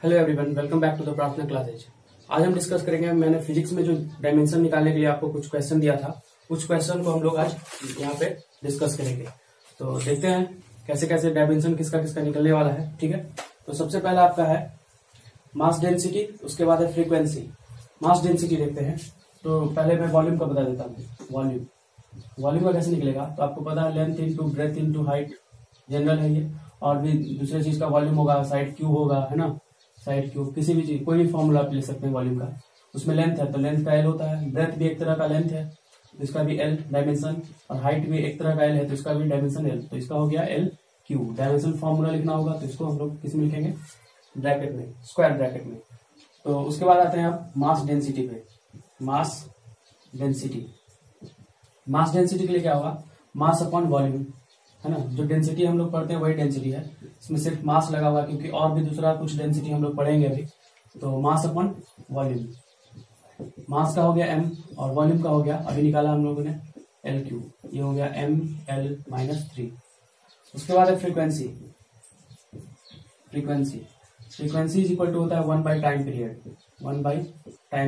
Hello everyone, welcome back to the Prarthana classes. आज हम discuss करेंगे, मैंने फिजिक्स में जो डायमेंशन निकालने के लिए आपको कुछ क्वेश्चन दिया था, कुछ क्वेश्चन को हम लोग आज यहाँ पे डिस्कस करेंगे। तो देखते हैं कैसे कैसे डायमेंशन किसका किसका निकलने वाला है। ठीक है, तो सबसे पहला आपका है मास डेंसिटी, उसके बाद है फ्रीक्वेंसी। मास डेंसिटी देखते हैं, तो पहले मैं वॉल्यूम का बता देता हूँ। वॉल्यूम का कैसे निकलेगा, तो आपको पता है length into breath into height, general है ये। और भी दूसरे चीज का वॉल्यूम होगा, साइड क्यू होगा, है ना, साइड क्यूब, किसी भी चीज कोई भी फॉर्मूला आप ले सकते हैं वॉल्यूम का। उसमें लेंथ है तो लेंथ का एल होता है, ब्रेथ भी एक तरह का लेंथ है तो इसका भी एल डायमेंशन, और हाइट भी एक तरह का एल है तो इसका भी डायमेंशन एल, तो इसका हो गया एल क्यू। डायमेंशन फॉर्मूला लिखना होगा तो इसको हम लोग किस में लिखेंगे, ब्रैकेट में, स्क्वायर ब्रैकेट में। तो उसके बाद आते हैं आप मास डेंसिटी पे। मास डेंसिटी के लिए क्या होगा, मास अपॉन वॉल्यूम, है ना। जो डेंसिटी हम लोग पढ़ते हैं वही डेंसिटी है, इसमें सिर्फ मास लगा हुआ, क्योंकि और भी दूसरा कुछ डेंसिटी हम लोग पढ़ेंगे अभी। तो मास अपॉन वॉल्यूम, मास का हो गया m और वॉल्यूम का हो गया, अभी निकाला हम लोगों ने एल क्यू, ये हो गया ml-3। उसके बाद है frequency. Frequency is equal to होता है 1 बाई टाइम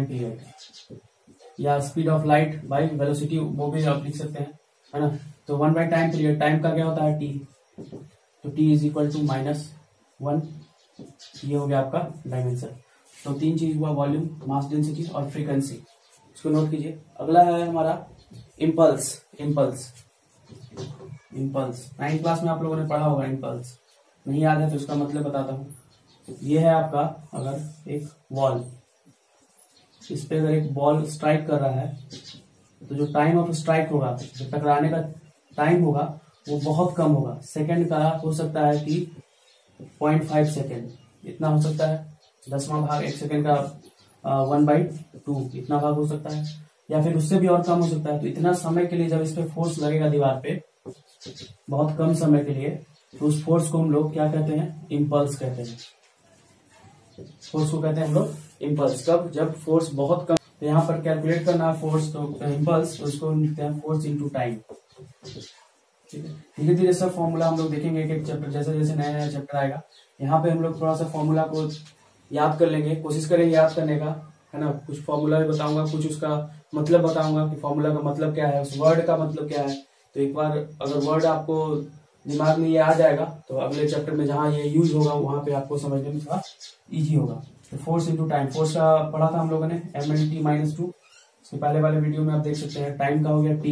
पीरियड, या speed of light by velocity, वो भी आप लिख सकते हैं, है ना। तो 1 बाई टाइम पीरियड, टाइम का क्या होता है t, तो t इज इक्वल टू -1, ये हो गया आपका डायमेंशन। तो तीन चीज हुआ, वॉल्यूम, मास डेंसिटी और फ्रीक्वेंसी। इसको नोट कीजिए। अगला है हमारा इम्पल्स। 9th क्लास में आप लोगों ने पढ़ा होगा इम्पल्स, नहीं याद है तो इसका मतलब बताता हूँ। ये है आपका, अगर एक बॉल, इस पे अगर एक बॉल स्ट्राइक कर रहा है तो जो टाइम ऑफ स्ट्राइक होगा, जो टकराने का टाइम होगा वो बहुत कम होगा। सेकंड का हो सकता है कि 0.5 सेकंड, इतना हो सकता है, 10वां भाग 1 सेकंड का 1/2, इतना भाग हो सकता है, या फिर उससे भी और कम हो सकता है। तो इतना समय के लिए जब इस पे फोर्स लगेगा दीवार पे, बहुत कम समय के लिए, तो उस फोर्स को हम लोग क्या कहते हैं, इम्पल्स कहते हैं। फोर्स को कहते हैं हम लोग इम्पल्स। कब, जब फोर्स बहुत कम। तो यहाँ पर कैलकुलेट करना फोर्स, तो इम्पल्स, तो उसको लिखते हैं फोर्स इनटू टाइम। ठीक है, धीरे धीरे सब फॉर्मूला हम लोग देखेंगे, एक चैप्टर, जैसे जैसे नया नया चैप्टर आएगा यहाँ पे हम लोग थोड़ा सा फॉर्मूला को याद कर लेंगे, कोशिश करेंगे याद करने का, है ना। कुछ फॉर्मूला भी बताऊंगा, कुछ उसका मतलब बताऊंगा कि फॉर्मूला का मतलब क्या है, उस वर्ड का मतलब क्या है। तो एक बार अगर वर्ड आपको दिमाग में ये आ जाएगा तो अगले चैप्टर में जहाँ ये यूज होगा वहां पे आपको समझने में थोड़ा इजी होगा। तो फोर्स इंटू टाइम, फोर्स का पढ़ा था हम लोगों ने mlt-2, इसके पहले वाले वीडियो में आप देख सकते हैं। टाइम का हो गया t,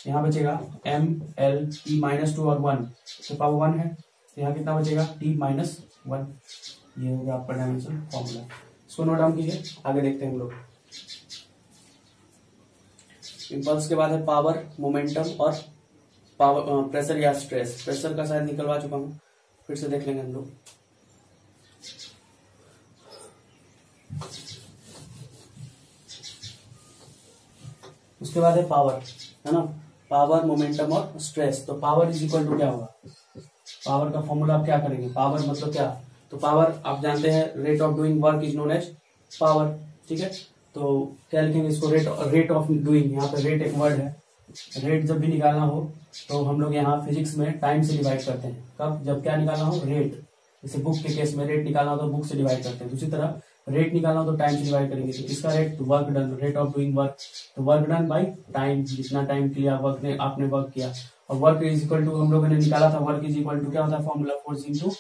यहाँ बचेगा mlt-2 और 1, तो पावर 1 है, तो यहाँ कितना बचेगा t-1, ये हो गया आपका डायमेंशन फॉर्मूला। इसको नोट डाउन कीजिए, आगे देखते हैं हम लोग। इम्पल्स के बाद है पावर, मोमेंटम और पावर, प्रेशर या स्ट्रेस। प्रेशर का शायद निकलवा चुका हूं, फिर से देख लेंगे हम लोग। उसके बाद है पावर, है ना, पावर, मोमेंटम और स्ट्रेस। तो पावर इज इक्वल टू क्या होगा, पावर का फॉर्मूला आप क्या करेंगे, पावर मतलब क्या, तो पावर आप जानते हैं, rate of doing work is known as power. ठीक है, तो क्या लिखेंगे इसको, रेट ऑफ डूइंग। यहाँ पे रेट एक वर्ड है, रेट जब भी निकालना हो तो हम लोग यहाँ फिजिक्स में टाइम से डिवाइड करते हैं। कब, जब क्या निकालना हो, रेट। जैसे बुक के केस में रेट निकालना हो तो बुक से डिवाइड करते हैं, दूसरी तरह रेट निकालना हो तो टाइम से डिवाइड करेंगे। तो किसका रेट, तो work done, rate of doing work, तो वर्क डन बाई टाइम, जितना टाइम किया वर्क ने, आपने वर्क किया। और वर्क इज इक्वल टू, हम लोगों ने निकाला था, वर्क इज इक्वल टू क्या होता है formula, force into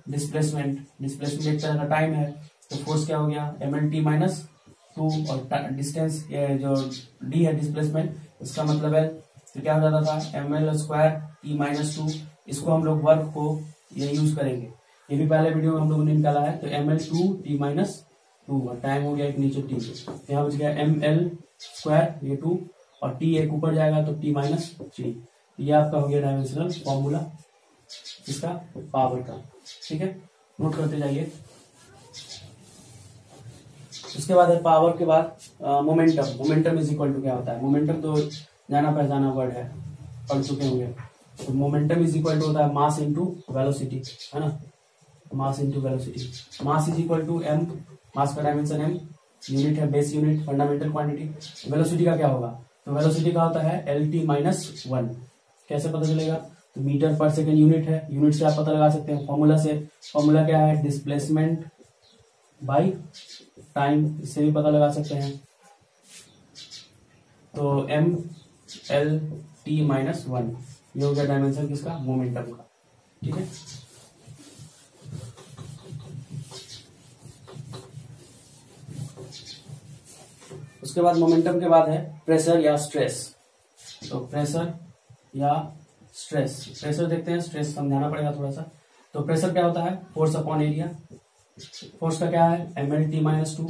displacement. Displacement एक तरह का टाइम है, तो फोर्स क्या हो गया mlt-2, और डिस्टेंस जो d है डिस्प्लेसमेंट, इसका मतलब है, तो क्या हो जाता था ml²t-2। इसको हम लोग वर्क को ये यूज करेंगे, ये भी पहले वीडियो में हम लोगों ने निकाला है। तो ml2t-2, और टाइम हो गया एक नीचे t, यहाँ बच गया ml² ये 2, और t एक ऊपर जाएगा तो t-3। ये आपका हो गया डायमेंशनल फॉर्मूला इसका पावर का। ठीक है, नोट करते जाइए। उसके बाद है पावर के बाद momentum. Momentum is equal to क्या होता है, मोमेंटम तो जाना पहचाना वर्ड है, पढ़ चुके होंगे। तो मोमेंटम इज इक्वल टू होता है मास इंटू वेलोसिटी, है ना, mass into velocity. Mass is equal to m, mass का डायमेंशन m, यूनिट है base unit, fundamental quantity. Velocity का क्या होगा, तो वेलोसिटी का होता है lt-1। कैसे पता चलेगा, तो मीटर पर सेकंड यूनिट है, यूनिट से आप पता लगा सकते हैं फॉर्मूला से। फॉर्मूला क्या है, डिस्प्लेसमेंट बाई टाइम, इससे भी पता लगा सकते हैं। तो एम एल टी माइनस 1, ये हो गया डायमेंशन किसका, मोमेंटम का। ठीक है, उसके बाद मोमेंटम के बाद है प्रेशर या स्ट्रेस। तो प्रेशर या स्ट्रेस, प्रेशर देखते हैं, स्ट्रेस समझाना पड़ेगा थोड़ा सा। तो प्रेशर क्या होता है, फोर्स अपॉन एरिया। फोर्स का क्या है, M L T minus 2।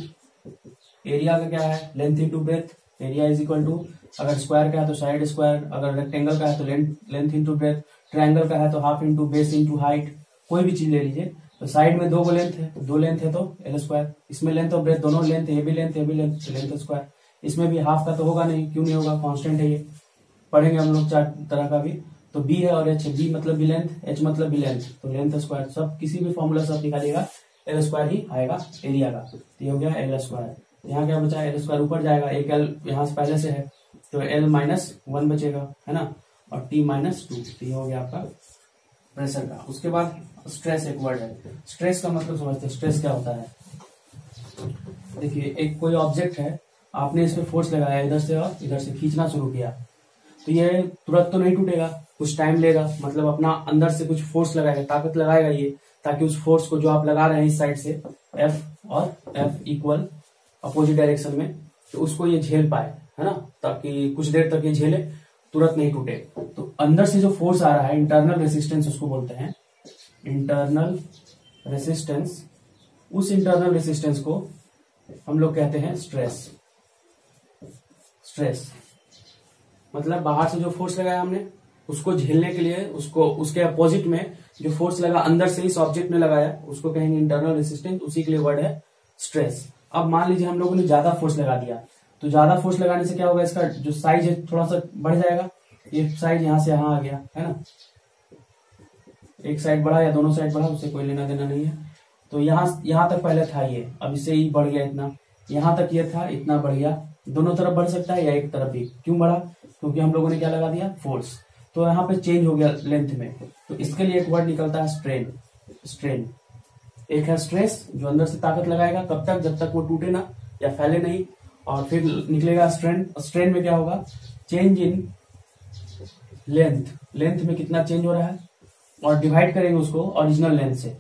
Area का क्या है, length into breadth. Area is equal to, अगर स्क्वायर का है तो साइड स्क्वायर, अगर रेक्टेंगल का है तो लेंथ इंटू ब्रेथ, ट्रायंगल का है तो half into base into height. कोई भी चीज ले लीजिए, तो साइड में 2 लेंथ है, तो 2 लेंथ है तो एल स्क्वायर। इसमें लेंथ और ब्रेथ दोनों लेंथ है, ये भी लेंथ ये भी लेंथ, लेंथ स्क्वायर। इसमें भी हाफ का तो होगा नहीं, क्यों नहीं होगा, कांस्टेंट है ये, पढ़ेंगे हम लोग 4 तरह का भी। तो बी है और एच है, बी मतलब भी लेंथ, एच मतलब भी लेंथ, तो लेंथ स्क्वायर। सब किसी भी फॉर्मूला से आप निकालिएगा एल स्क्वायर ही आएगा एरिया का। तो ये हो गया एल स्क्वायर। यहाँ क्या बचा, एल स्क्वायर ऊपर जाएगा, एक एल यहाँ से पहले से है, तो एल माइनस 1 बचेगा, है ना, और टी माइनस 2। तो ये हो गया आपका प्रेशर का। उसके बाद स्ट्रेस एक वर्ड है। स्ट्रेस का मतलब समझते हैं, स्ट्रेस क्या होता है। देखिए, एक कोई ऑब्जेक्ट है, आपने इस पे फोर्स लगाया इधर से और इधर से खींचना शुरू किया, तो ये तुरंत तो नहीं टूटेगा, कुछ टाइम लेगा। मतलब अपना अंदर से कुछ फोर्स लगाएगा, ताकत लगाएगा ये, ताकि उस फोर्स को जो आप लगा रहे हैं इस साइड से, एफ और एफ इक्वल अपोजिट डायरेक्शन में, तो उसको ये झेल पाए, है ना, ताकि कुछ देर तक ये झेले, तुरंत नहीं टूटे। तो अंदर से जो फोर्स आ रहा है, इंटरनल रेसिस्टेंस उसको बोलते हैं, इंटरनल रेसिस्टेंस। उस इंटरनल रेसिस्टेंस को हम लोग कहते हैं स्ट्रेस। स्ट्रेस मतलब बाहर से जो फोर्स लगाया हमने, उसको झेलने के लिए, उसको उसके अपोजिट में जो फोर्स लगा अंदर से इस ऑब्जेक्ट में लगाया, उसको कहेंगे इंटरनल रेसिस्टेंस। उसी के लिए वर्ड है स्ट्रेस। अब मान लीजिए हम लोगों ने ज्यादा फोर्स लगा दिया, तो ज्यादा फोर्स लगाने से क्या होगा, इसका जो साइज है थोड़ा सा बढ़ जाएगा। ये साइज यहां से यहां आ गया, है ना, एक साइड बढ़ा या दोनों साइड बढ़ा, उससे कोई लेना देना नहीं है। तो यहाँ तक पहले था ये, अब इससे ही बढ़ गया इतना, यहाँ तक ये था, इतना बढ़ गया। दोनों तरफ बढ़ सकता है या एक तरफ भी। क्यों बढ़ा, क्योंकि हम लोगों ने क्या लगा दिया, फोर्स। तो यहाँ पे चेंज हो गया लेंथ में, तो इसके लिए एक वर्ड निकलता है स्ट्रेन। स्ट्रेन एक है स्ट्रेस, जो अंदर से ताकत लगाएगा, कब तक, जब तक वो टूटे ना या फैले नहीं। और फिर निकलेगा स्ट्रेन। स्ट्रेन में क्या होगा, चेंज इन लेंथ। लेंथ में कितना चेंज हो रहा है, और डिवाइड करेंगे उसको ओरिजिनल लेंथ से,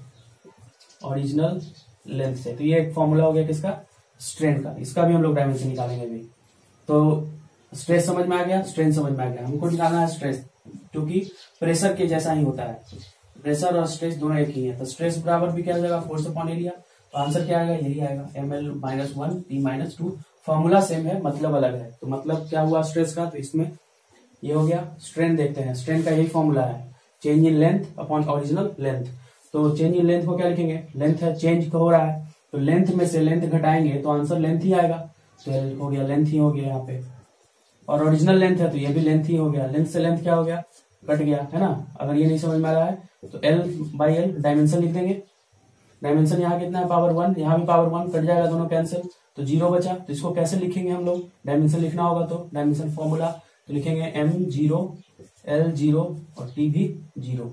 ओरिजिनल लेंथ से। तो ये एक फॉर्मूला हो गया किसका, स्ट्रेन का। इसका भी हम लोग डायमेंशन निकालेंगे अभी। तो स्ट्रेस समझ में आ गया, स्ट्रेन समझ में आ गया। हमको निकालना है स्ट्रेस, क्योंकि प्रेशर के जैसा ही होता है, प्रेशर और स्ट्रेस दोनों एक ही है। तो स्ट्रेस बराबर भी क्या हो जाएगा, फोर्स अपॉन एरिया। तो आंसर क्या आएगा, यही आएगा, M L minus 1 T minus 2। Formula same है, मतलब अलग है। तो मतलब क्या हुआ स्ट्रेस का, तो इसमें ये हो गया। स्ट्रेन देखते हैं, स्ट्रेन का यही फॉर्मूला है, change in length upon original length. तो चेंज इन लेंथ को क्या लिखेंगे, लेंथ है, चेंज हो रहा है, तो लेंथ में से लेंथ घटाएंगे तो आंसर लेंथ ही आएगा। तो हो गया, लेंथ ही हो गया यहाँ पे। और ओरिजिनल लेंथ है तो ये भी लेंथ ही हो गया। लेंथ से लेंथ क्या हो गया, कट गया, है ना। अगर ये नहीं समझ में आ रहा है तो एल बाई एल डायमेंशन लिख देंगे। डायमेंशन यहाँ कितना है, पावर 1, यहाँ भी पावर 1, कट जाएगा दोनों कैंसिल, तो 0 बचा। तो इसको कैसे लिखेंगे हम लोग, डायमेंशन लिखना होगा तो डायमेंशन फॉर्मूला, तो लिखेंगे M0 L0 और T भी 0।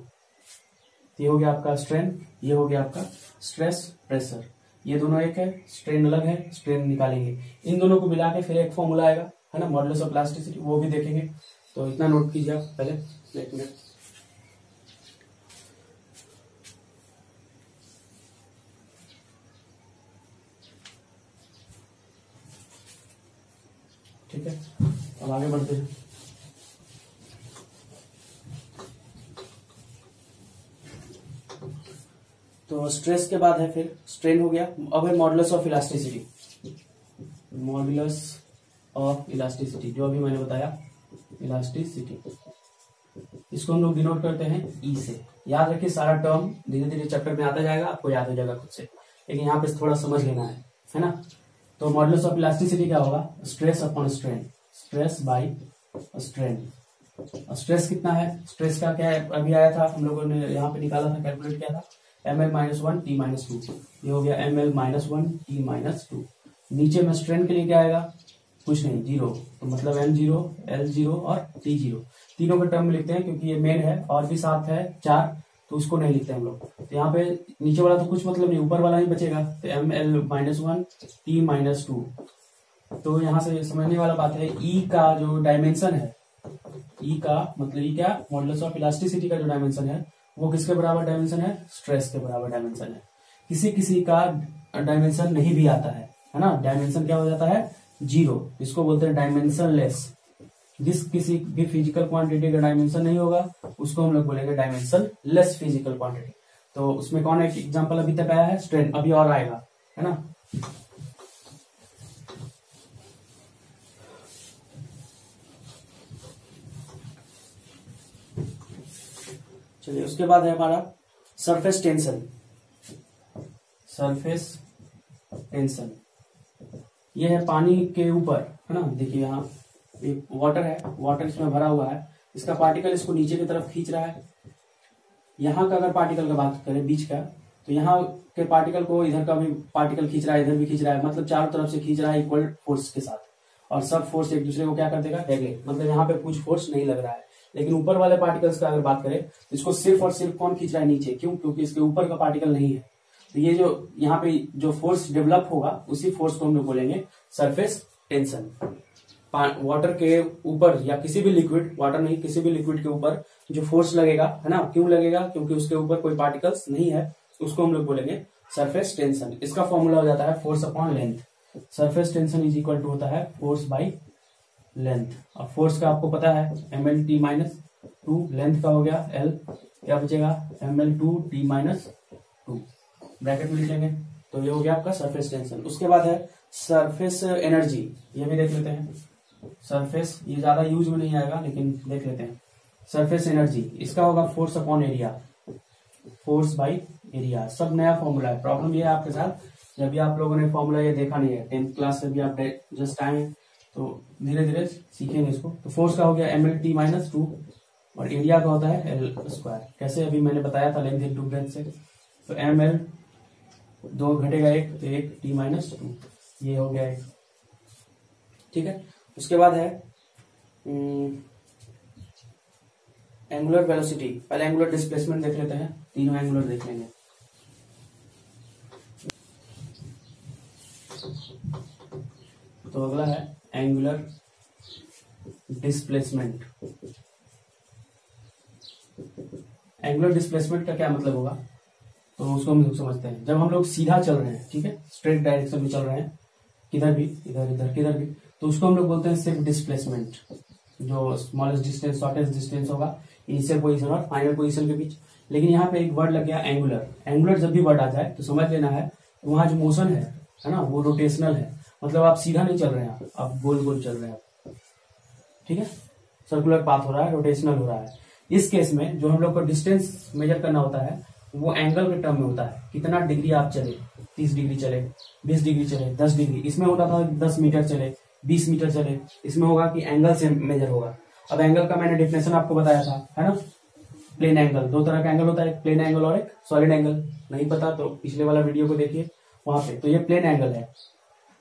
ये हो गया आपका स्ट्रेन, ये हो गया आपका स्ट्रेस। प्रेशर ये दोनों एक है, स्ट्रेन अलग है, स्ट्रेन निकालेंगे। इन दोनों को मिला के फिर एक फॉर्मूला आएगा, है ना, मॉडुलस ऑफ इलास्टिसिटी, वो भी देखेंगे। तो इतना नोट कीजिए आप पहले, एक मिनट। ठीक है, अब आगे बढ़ते हैं। तो स्ट्रेस के बाद है फिर स्ट्रेन हो गया। अब है modulus of elasticity. Modulus of elasticity जो अभी मैंने बताया, इलास्टिसिटी, इसको हम लोग डिनोट करते हैं ई से। याद रखिए, सारा टर्म धीरे धीरे चैप्टर में आता जाएगा, आपको याद हो जाएगा खुद से, लेकिन यहाँ पे थोड़ा समझ लेना है ना। तो मॉडुलस ऑफ इलास्टिसिटी क्या होगा, stress upon strain, stress by strain. Stress कितना है, स्ट्रेस का क्या है, अभी आया था, हम लोगों ने यहाँ पे निकाला था, कैलकुलेट किया था, ml माइनस 1 टी माइनस 2। ये हो गया ml माइनस 1 टी माइनस 2। नीचे में स्ट्रेन के लिए क्या आएगा, कुछ नहीं, 0। तो मतलब M0 L0 और T0 तीनों के टर्म में लिखते हैं, क्योंकि ये मेन है, और भी साथ है 4, तो उसको नहीं लिखते हम लोग। तो यहाँ पे नीचे वाला तो कुछ मतलब नहीं, ऊपर वाला ही बचेगा। तो ml-1 t-2। तो यहाँ से समझने वाला बात है, ई का जो डायमेंशन है, ई का मतलब ई क्या, मॉडुलस ऑफ इलास्टिसिटी का जो डायमेंशन है वो किसके बराबर डायमेंशन है, स्ट्रेस के बराबर डायमेंशन है। किसी किसी का डायमेंशन नहीं भी आता है ना, डायमेंशन क्या हो जाता है, 0, इसको बोलते हैं डायमेंशन लेस। जिस किसी भी फिजिकल क्वांटिटी का डायमेंशन नहीं होगा उसको हम लोग बोलेंगे डायमेंशन लेस फिजिकल क्वांटिटी। तो उसमें कौन एक एग्जांपल अभी तक आया है, स्ट्रेन, अभी और आएगा, है ना। चलिए उसके बाद है हमारा सरफेस टेंशन। सरफेस टेंशन ये है पानी के ऊपर, है ना। देखिए यहाँ एक वाटर है, वाटर इसमें भरा हुआ है, इसका पार्टिकल इसको नीचे की तरफ खींच रहा है। यहाँ का अगर पार्टिकल का बात करें बीच का, तो यहाँ के पार्टिकल को इधर का भी पार्टिकल खींच रहा है, इधर भी खींच रहा है, मतलब चारों तरफ से खींच रहा है इक्वल फोर्स के साथ, और सब फोर्स एक दूसरे को क्या कर देगा, नेगलेक्ट, मतलब यहाँ पे कुछ फोर्स नहीं लग रहा है। लेकिन ऊपर वाले पार्टिकल्स का अगर बात करें तो इसको सिर्फ और सिर्फ कौन खींच रहा है, नीचे, क्यों, क्योंकि इसके ऊपर का पार्टिकल नहीं है। तो ये जो यहाँ पे जो फोर्स डेवलप होगा उसी फोर्स को हम लोग बोलेंगे सरफेस टेंशन। वाटर के ऊपर या किसी भी लिक्विड, वाटर नहीं किसी भी लिक्विड के ऊपर जो फोर्स लगेगा, है ना, क्यों लगेगा, क्योंकि उसके ऊपर कोई पार्टिकल्स नहीं है, उसको हम लोग बोलेंगे सरफेस टेंशन। इसका फॉर्मूला हो जाता है force upon length. Surface tension is equal to होता है फोर्स बाई लेंथ। अब फोर्स का आपको पता है ml-t-2, लेंथ का हो गया l, क्या बचेगा ml2t-2, ब्रैकेट में लिख लेंगे। तो ये हो गया आपका सरफेस टेंशन। उसके बाद है सरफेस एनर्जी, ये भी देख लेते हैं। सरफेस ये ज्यादा यूज में नहीं आएगा लेकिन देख लेते हैं। सरफेस एनर्जी इसका होगा force upon area, force by area. सब नया फॉर्मूला है। प्रॉब्लम ये है आपके साथ, जब भी आप लोगों ने फॉर्मूला ये देखा नहीं है, 10th क्लास से भी आप जस्ट आए हैं, तो धीरे धीरे सीखेंगे इसको। तो फोर्स का हो गया ml-t-2 और एरिया का होता है l²। कैसे, अभी मैंने बताया था लेंथ इनटू ब्रेथ से। तो ml 2 घटेगा 1, तो 1 t-2, ये हो गया 1, ठीक है। उसके बाद है एंगुलर वेलोसिटी। पहले एंगुलर डिस्प्लेसमेंट देख लेते हैं, तीनों एंगुलर देख लेंगे। तो अगला है एंगुलर डिस्प्लेसमेंट। एंगुलर डिस्प्लेसमेंट का क्या मतलब होगा, तो उसको हम लोग समझते हैं। जब हम लोग सीधा चल रहे हैं, ठीक है, स्ट्रेट डायरेक्शन में चल रहे हैं, किधर भी, इधर इधर किधर भी, तो उसको हम लोग बोलते हैं सिर्फ डिस्प्लेसमेंट। जो स्मॉलेस्ट डिस्टेंस, शॉर्टेस्ट डिस्टेंस होगा इनिशियल पोजीशन और फाइनल पोजीशन के बीच। लेकिन यहाँ पे एक वर्ड लग गया एंगुलर। एंगुलर जब भी वर्ड आ जाए तो समझ लेना है वहां जो मोशन है ना, वो रोटेशनल है, मतलब आप सीधा नहीं चल रहे हैं, आप गोल गोल चल रहे हैं, ठीक है, सर्कुलर पाथ हो रहा है, रोटेशनल हो रहा है। इस केस में जो हम लोग को डिस्टेंस मेजर करना होता है वो एंगल के टर्म में होता है। कितना डिग्री आप चले, 30 डिग्री चले, 20 डिग्री चले, 10 डिग्री, इसमें होता था 10 मीटर चले, 20 मीटर चले, इसमें होगा कि एंगल से मेजर होगा। अब एंगल का मैंने डेफिनेशन आपको बताया था, है ना, प्लेन एंगल। 2 तरह का एंगल होता है, एक प्लेन एंगल और एक सॉलिड एंगल। नहीं पता तो पिछले वाला वीडियो को देखिए वहां पे। तो ये प्लेन एंगल है,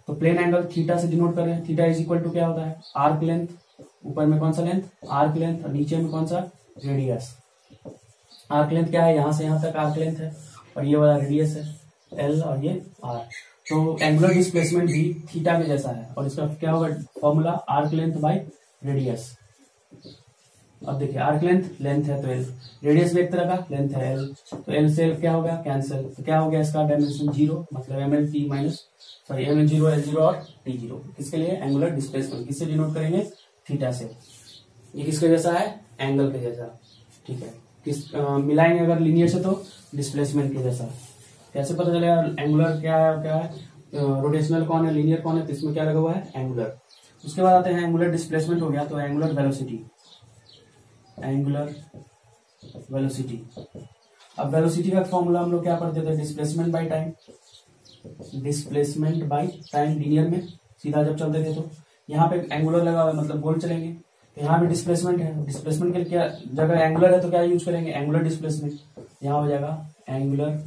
तो प्लेन एंगल थीटा से डिनोट कर रहे हैं। थीटा इज इक्वल टू क्या होता है, आर्क लेंथ, ऊपर में कौन सा लेंथ, आर्क लेंथ, और नीचे में कौन सा, रेडियस। आर्क लेंथ क्या है, यहां से यहां तक आर्क लेंथ है, और ये वाला रेडियस है एल, और ये आर। तो एंगुलर डिस्प्लेसमेंट भी थीटा के जैसा है, और इसका क्या होगा formula, arc length by radius. अब देखिए आर्क लेंथ है तो एल, रेडियस भी एक तरह का लेंथ है एल, तो एल से एल क्या हो गया, कैंसिल। तो क्या हो गया इसका डायमेंशन 0, मतलब ml-0 L0 और t0। किसके लिए, एंगुलर डिस्प्लेसमेंट। किससे डिनोट करेंगे, थीटा से। ये किसके जैसा है, एंगल के जैसा, ठीक है। मिलाएंगे अगर लीनियर से तो डिस्प्लेसमेंट के जैसा। कैसे पता चलेगा एंगुलर क्या है, क्या है, रोटेशनल कौन है, लीनियर कौन है, तो इसमें क्या लगा हुआ है, एंगुलर। उसके बाद आते हैं एंगुलर डिस्प्लेसमेंट हो गया, तो एंगुलर वेलोसिटी। एंगुलर वेलोसिटी, अब वेलोसिटी का फॉर्मूला हम लोग क्या पढ़ते थे, displacement by time. Displacement by time linear में सीधा जब चलते थे, तो यहाँ पे एंगुलर लगा हुआ है मतलब गोल चलेंगे, तो यहाँ भी डिस्प्लेसमेंट है। डिस्प्लेसमेंट के क्या जगह एंगुलर है तो क्या यूज करेंगे, एंगुलर डिस्प्लेसमेंट। यहाँ हो जाएगा angular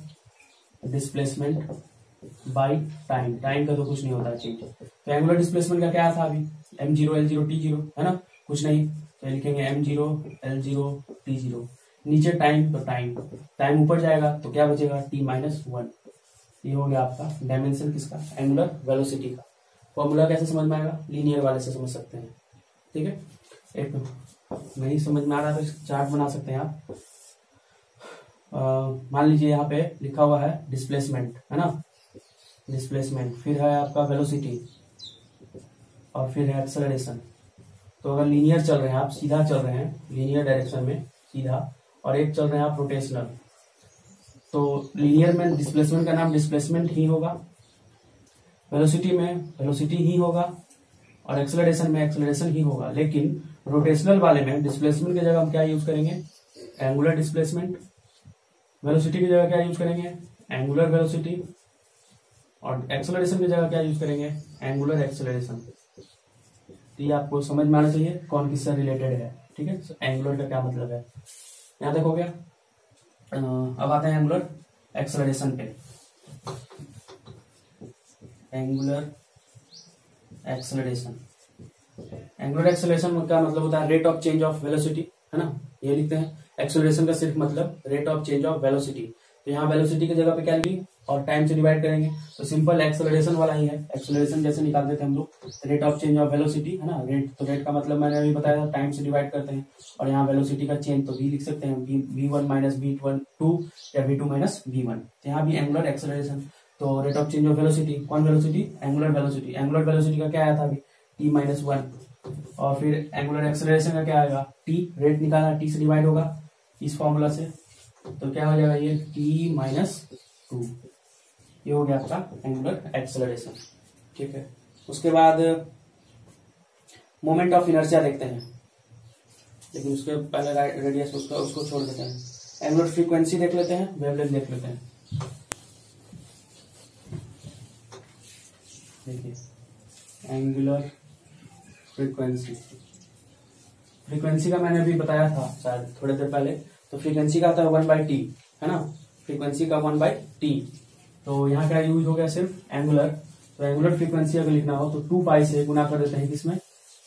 displacement by time. Time का तो कुछ नहीं होता चेंज। तो एंगुलर डिस्प्लेसमेंट का क्या था अभी, m0 L0 t0, है ना, कुछ नहीं, तो लिखेंगे m0 L0 t0। नीचे टाइम, तो टाइम ऊपर जाएगा तो क्या बचेगा, t-1। ये हो गया आपका डायमेंशन किसका, एंगुलर वेलोसिटी का। फॉर्मूला कैसे समझ में आएगा, लीनियर वाले से समझ सकते हैं, ठीक है। एक नहीं समझ में आ रहा तो चार्ट बना सकते हैं आप। मान लीजिए यहाँ पे लिखा हुआ है डिस्प्लेसमेंट, है ना, डिस्प्लेसमेंट, फिर है आपका वेलोसिटी और फिर है एक्सेलरेशन। तो अगर लीनियर चल रहे हैं आप, सीधा चल रहे हैं लीनियर डायरेक्शन में सीधा, और एक चल रहे हैं आप रोटेशनल, तो लीनियर में डिस्प्लेसमेंट का नाम डिस्प्लेसमेंट ही होगा, वेलोसिटी में वेलोसिटी ही होगा, और एक्सेलरेशन में एक्सेलरेशन ही होगा। लेकिन रोटेशनल वाले में डिस्प्लेसमेंट की जगह हम क्या यूज करेंगे, एंगुलर डिस्प्लेसमेंट, वेलोसिटी की जगह क्या यूज करेंगे, एंगुलर वेलोसिटी, और एक्सेलरेशन की जगह क्या यूज करेंगे, एंगुलर एक्सेलरेशन। तो ये आपको समझ में आना चाहिए कौन किससे रिलेटेड है, ठीक है। एंगुलर का क्या मतलब है, यहाँ देखोगे। अब आते हैं एंगुलर एक्सेलरेशन पे। एंगुलर एक्सेलरेशन, एंगुलर एक्सेलरेशन का मतलब होता है rate of change of velocity, है ना, ये लिखते हैं। एक्सेलरेशन का सिर्फ मतलब rate of change of velocity. तो यहाँ वेलोसिटी की जगह पे क्या ली और टाइम से डिवाइड करेंगे, तो सिंपल एक्सेलरेशन वाला ही है। एक्सेलरेशन जैसे निकालते थे हम लोग, rate of change of velocity, है ना, रेट, तो रेट का मतलब मैंने अभी बताया था, टाइम से डिवाइड करते हैं। और यहाँ वेलोसिटी का चेंज तो v लिख सकते हैं, v1 माइनस v2 या v2 माइनस v1। तो यहाँ भी एंगुलर एक्सेलरेशन, तो rate of change of velocity, कौन velocity, angular velocity. Angular velocity का क्या आया था अभी, t-1, और फिर एंगुलर एक्सेलरेशन का क्या आएगा, t, रेट निकालना, t से डिवाइड होगा इस फॉर्मूला से, तो क्या हो जाएगा ये t-2। ये हो गया आपका एंगुलर एक्सेलरेशन, ठीक है। उसके बाद मोमेंट ऑफ इनर्शिया देखते हैं, लेकिन उसके पहले रेडियस उसको छोड़ देते हैं। एंगुलर फ्रीक्वेंसी देख लेते हैं, वेवलेंथ देख लेते हैं। देखिए एंगुलर फ्रीक्वेंसी, फ्रीक्वेंसी का मैंने अभी बताया था शायद थोड़ी देर पहले। तो फ्रीक्वेंसी का आता है 1/t, है ना, फ्रीक्वेंसी का 1/t। तो यहाँ क्या यूज हो गया, सिर्फ एंगुलर। तो एंगुलर फ्रीक्वेंसी अगर लिखना हो तो 2π से गुना कर देते हैं किसमें,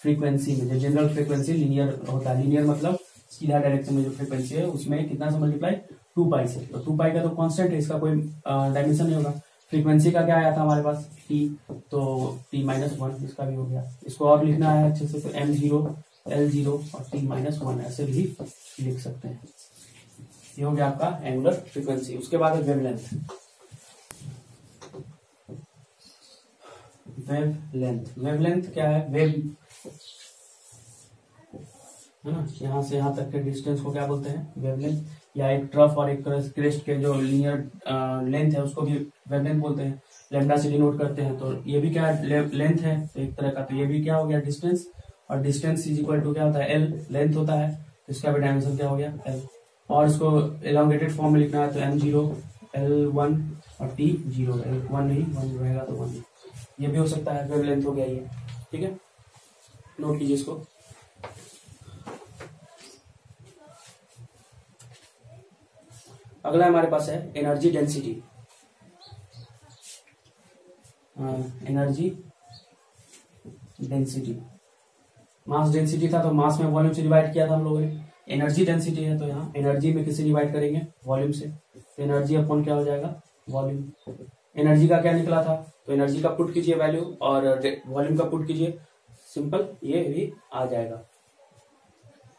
फ्रीक्वेंसी में। जो जनरल फ्रीक्वेंसी लीनियर होता है, लीनियर मतलब सीधा डायरेक्शन में जो फ्रीक्वेंसी है उसमें कितना से मल्टीप्लाई, 2π से। तो 2π का तो कांस्टेंट है, इसका कोई डायमेंशन नहीं होगा। फ्रीक्वेंसी का क्या आया था हमारे पास, t, तो t-1, इसका भी हो गया। इसको और लिखना है अच्छे से तो m0, L0 और t-1 ऐसे भी लिख सकते हैं। ये हो गया आपका एंगुलर फ्रीक्वेंसी। उसके बाद वेवलेंथ, वेवलेंथ क्या है, वेव, है ना, यहाँ से यहाँ तक के डिस्टेंस को क्या बोलते हैं, वेवलेंथ। या एक ट्रफ और एक क्रेस्ट के जो लीनियर लेंथ है उसको भी वेवलेंथ बोलते हैं, लैम्डा से डिनोट करते हैं। तो ये भी क्या लेंथ है तो एक तरह का, तो ये भी क्या हो गया डिस्टेंस, और डिस्टेंस इज इक्वल टू क्या होता है, एल, लेंथ होता है, तो इसका भी डायमेंशन क्या हो गया, एल। और इसको एलोंगेटेड फॉर्म में लिखना है तो m0, L1 और t0, L1 नहीं, 1 रहेगा तो 1। ये भी हो सकता है, वेवलेंथ हो गया ये, ठीक है, नोट कीजिए इसको। अगला हमारे पास है energy density. Energy density, mass density था तो मास में वॉल्यूम से डिवाइड किया था हम लोगों ने। एनर्जी डेंसिटी है तो यहाँ एनर्जी में किससे डिवाइड करेंगे, वॉल्यूम से। तो एनर्जी अपॉन क्या हो जाएगा, वॉल्यूम। एनर्जी का क्या निकला था, तो एनर्जी का पुट कीजिए वैल्यू और वॉल्यूम का पुट कीजिए, सिंपल ये भी आ जाएगा,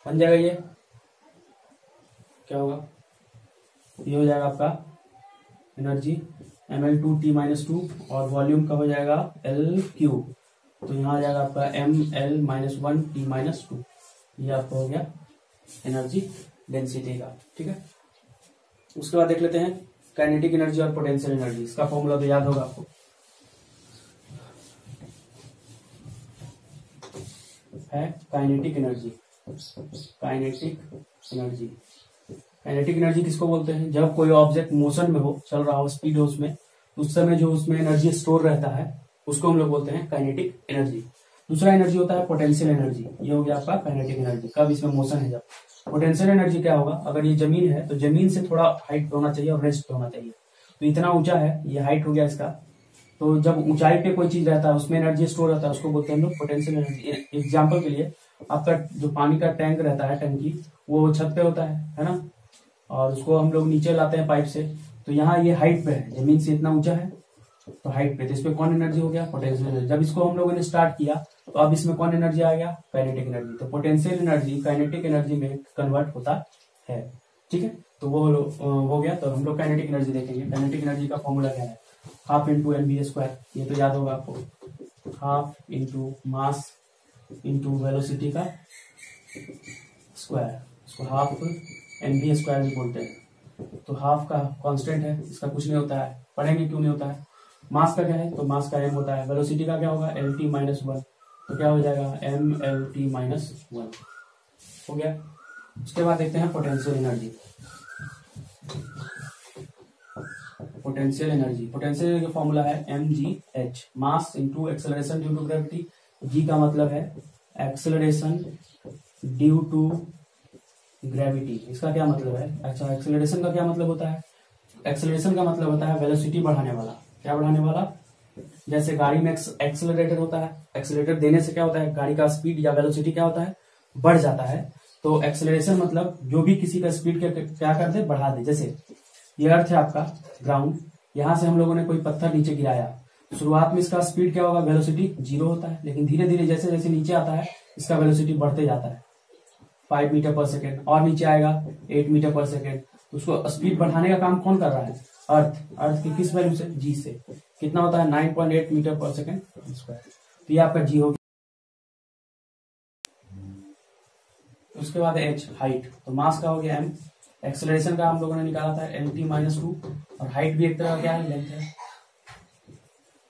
बन जाएगा। ये क्या होगा, ये हो जाएगा आपका एनर्जी ml2t-2 और वॉल्यूम का हो जाएगा L3। तो यहाँ आ जाएगा आपका ml-1t-2। ये आपका हो गया एनर्जी डेंसिटी का, ठीक है। उसके बाद देख लेते हैं काइनेटिक एनर्जी और पोटेंशियल एनर्जी। इसका फॉर्मूला तो याद होगा आपको, है kinetic energy. Kinetic energy, kinetic energy किसको बोलते हैं, जब कोई ऑब्जेक्ट मोशन में हो, चल रहा हो, स्पीड हो उसमें, उस समय जो उसमें एनर्जी स्टोर रहता है उसको हम लोग बोलते हैं काइनेटिक एनर्जी। दूसरा एनर्जी होता है पोटेंशियल एनर्जी। ये हो गया आपका काइनेटिक एनर्जी, कब इसमें मोशन है जब। पोटेंशियल एनर्जी क्या होगा, अगर ये जमीन है तो जमीन से थोड़ा हाइट होना चाहिए और रेस्ट होना चाहिए। तो इतना ऊंचा है, ये हाइट हो गया इसका, तो जब ऊंचाई पे कोई चीज रहता है उसमें एनर्जी स्टोर रहता है, उसको बोलते हैं हम लोग पोटेंशियल एनर्जी। एग्जाम्पल के लिए आपका जो पानी का टैंक रहता है, टंकी, वो छत पे होता है ना, और उसको हम लोग नीचे लाते हैं पाइप से, तो यहाँ ये हाइट पे है, जमीन से इतना ऊंचा है तो हाइट पे, तो इस पे कौन एनर्जी हो गया, पोटेंशियल एनर्जी। जब इसको हम लोगों ने स्टार्ट किया तो अब इसमें कौन एनर्जी आ गया, काइनेटिक एनर्जी। तो पोटेंशियल एनर्जी काइनेटिक एनर्जी में कन्वर्ट होता है, ठीक है। तो वो हो गया। तो हम लोग काइनेटिक एनर्जी देखेंगे। काइनेटिक एनर्जी का फॉर्मूला क्या है, हाफ इंटू mv², ये तो याद होगा आपको, half into mass into velocity का स्क्वायर, इसको हाफ mv² भी बोलते हैं। तो हाफ का कांस्टेंट है, इसका कुछ नहीं होता है, पढ़ेंगे क्यों नहीं होता है। मास का क्या है, तो मास का m होता है। वेलोसिटी का क्या होगा, lt-1, तो क्या हो जाएगा mlt-1, हो गया। उसके बाद देखते हैं पोटेंशियल एनर्जी। पोटेंशियल एनर्जी का फॉर्मूला है mgh, mass into acceleration due to gravity. g का मतलब है एक्सेलरेशन ड्यू टू ग्रेविटी। इसका क्या मतलब है, अच्छा एक्सेलरेशन का क्या मतलब होता है, एक्सेलरेशन का मतलब होता है वेलोसिटी बढ़ाने वाला। क्या बढ़ाने वाला, जैसे गाड़ी में एक्सेलरेटर होता है, एक्सेलरेटर देने से क्या होता है, गाड़ी का स्पीड या वेलोसिटी क्या होता है, बढ़ जाता है। तो एक्सेलरेशन मतलब जो भी किसी का स्पीड क्या कर दे, बढ़ा दे। जैसे ये अर्थ है आपका ग्राउंड, यहां से हम लोगों ने कोई पत्थर नीचे गिराया, शुरुआत में इसका स्पीड क्या होगा, वेलोसिटी 0 होता है, लेकिन धीरे धीरे जैसे जैसे नीचे आता है इसका वेलोसिटी बढ़ते जाता है, 5 मीटर पर सेकेंड, और नीचे आएगा 8 मीटर पर सेकेंड। उसको स्पीड बढ़ाने का काम कौन कर रहा है, अर्थ की किस वैल्यू से, जी से। कितना होता है 9.8 मीटर पर सेकेंड स्क्वायर। तो ये आपका जी हो गया। उसके बाद एच, हाइट, तो मास का हो गया m, एक्सेलरेशन का हम लोगों ने निकाला था lt-2, और हाइट भी एक तरह का क्या है, लेंथ है,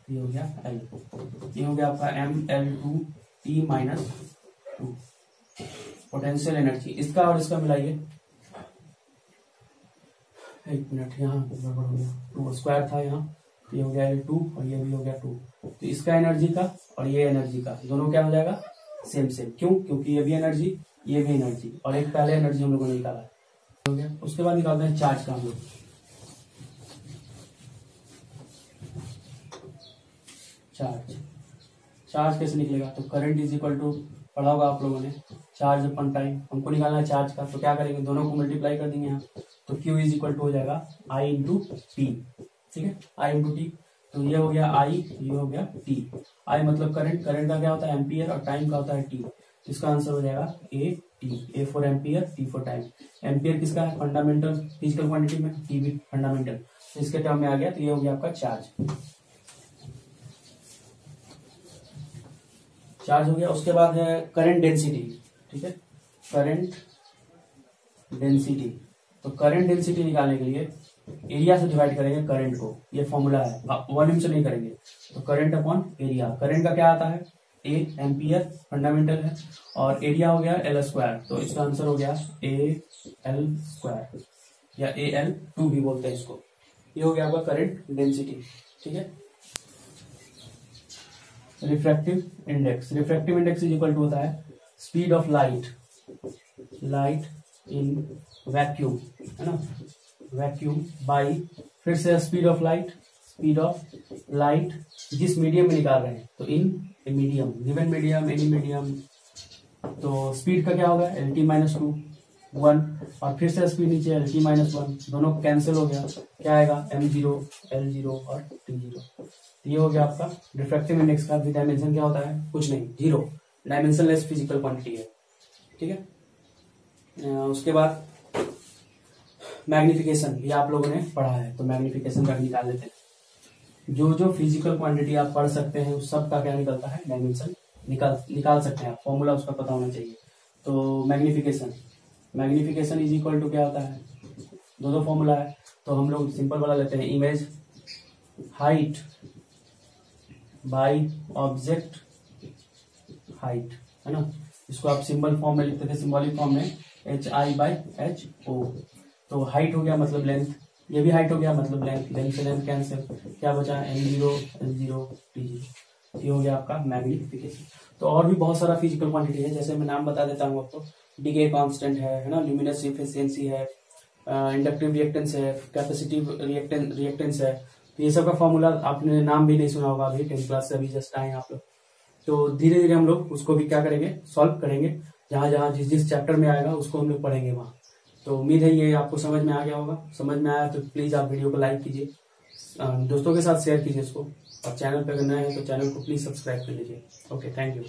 ये हो गया l, ये हो गया आपका ml2t-2। पोटेंशियल एनर्जी, इसका और इसका मिलाइए, एक मिनट, यहाँ गड़बड़ हो गया, 2 स्क्वायर था यहाँ, ये हो गया L2 और ये भी हो गया 2। तो इसका एनर्जी का और ये एनर्जी का दोनों क्या हो जाएगा, सेम सेम। क्यों, क्योंकि ये भी एनर्जी ये भी एनर्जी, और एक पहले एनर्जी हम लोगों ने निकाला है, हो गया। उसके बाद निकालते हैं चार्ज का हम लोग। चार्ज कैसे निकलेगा, तो करंट इज इक्वल टू, पढ़ा होगा आप लोगों ने, चार्ज अपन टाइम। हमको निकालना है चार्ज का, तो क्या करेंगे, दोनों को मल्टीप्लाई कर देंगे यहाँ, तो Q इज इक्वल टू हो जाएगा I इंटू टी, ठीक है, I इंटू टी। तो ये हो गया I, ये हो गया T। I मतलब करंट, करंट का क्या होता है एम्पियर, और टाइम का होता है T। इसका आंसर हो जाएगा A for ampere, T for time. Ampere किसका है, फंडामेंटल फिजिकल क्वांटिटी में, T भी फंडामेंटल, तो इसके टर्म में आ गया। तो ये हो गया आपका चार्ज हो गया। उसके बाद है करंट डेंसिटी, ठीक है, करंट डेंसिटी। तो करंट डेंसिटी निकालने के लिए एरिया से डिवाइड करेंगे करंट को, ये फॉर्मूला है, वॉल्यूम से नहीं करेंगे। तो करंट अपॉन एरिया, करंट का क्या आता है, ए एम्पियर फंडामेंटल है, और एरिया हो गया L²। तो इसका आंसर हो गया AL², या AL2 भी बोलते हैं इसको। ये हो गया आपका करंट डेंसिटी, ठीक है। Refractive index, refractive index is equal to होता है speed of light in vacuum, है ना, वैक्यूम बाई, फिर से स्पीड ऑफ लाइट जिस मीडियम में निकाल रहे हैं, तो in medium, given medium, any medium. तो स्पीड का क्या होगा lt-2, 1, और फिर से स्पीड नीचे lt-1, दोनों कैंसिल हो गया, क्या आएगा m0, l0 और t0। ये हो गया आपका रिफ्रैक्टिव इंडेक्स का। भी डायमेंशन क्या होता है, कुछ नहीं, 0, डायमेंशनलेस फिजिकल क्वांटिटी है, ठीक है। उसके बाद मैग्निफिकेशन भी आप लोगों ने पढ़ा है, तो मैग्निफिकेशन का निकाल लेते हैं। जो जो फिजिकल क्वांटिटी आप पढ़ सकते हैं उस सब का क्या निकलता है, डायमेंशन निकाल सकते हैं आप, फॉर्मूला उसका पता होना चाहिए। तो मैग्निफिकेशन इज इक्वल टू क्या होता है, दो फॉर्मूला है, तो हम लोग सिंपल वाला लेते हैं, image height by object height, है ना। इसको आप सिंबल फॉर्म में लिखते थे, सिंबॉलिक फॉर्म में HI/HO। तो हाइट हो गया मतलब लेंथ, ये भी हाइट हो गया मतलब लेंथ, लेंथ से लेंथ कैंसिल, क्या बचा m0, l0, t0। ये हो गया आपका मैग्निफिकेशन। तो और भी बहुत सारा फिजिकल क्वांटिटी है, जैसे मैं नाम बता देता हूँ आपको, डीके कांस्टेंट है ना, ल्यूमिनस एफिशिएंसी है, इंडक्टिव रिएक्टेंस है, कैपेसिटिव रिएक्टेंस है। तो ये सब का फॉर्मूला आपने नाम भी नहीं सुना होगा अभी, 10th क्लास से अभी जस्ट आए आप लोग। तो धीरे धीरे हम लोग उसको भी क्या करेंगे, सॉल्व करेंगे, जहां जहां जिस जिस चैप्टर में आएगा उसको हम लोग पढ़ेंगे वहां, तो उम्मीद है ये आपको समझ में आ गया होगा। समझ में आया तो प्लीज आप वीडियो को लाइक कीजिए, दोस्तों के साथ शेयर कीजिए इसको, और चैनल पर अगर नए हैं तो चैनल को प्लीज सब्सक्राइब कर लीजिए। Okay, thank you.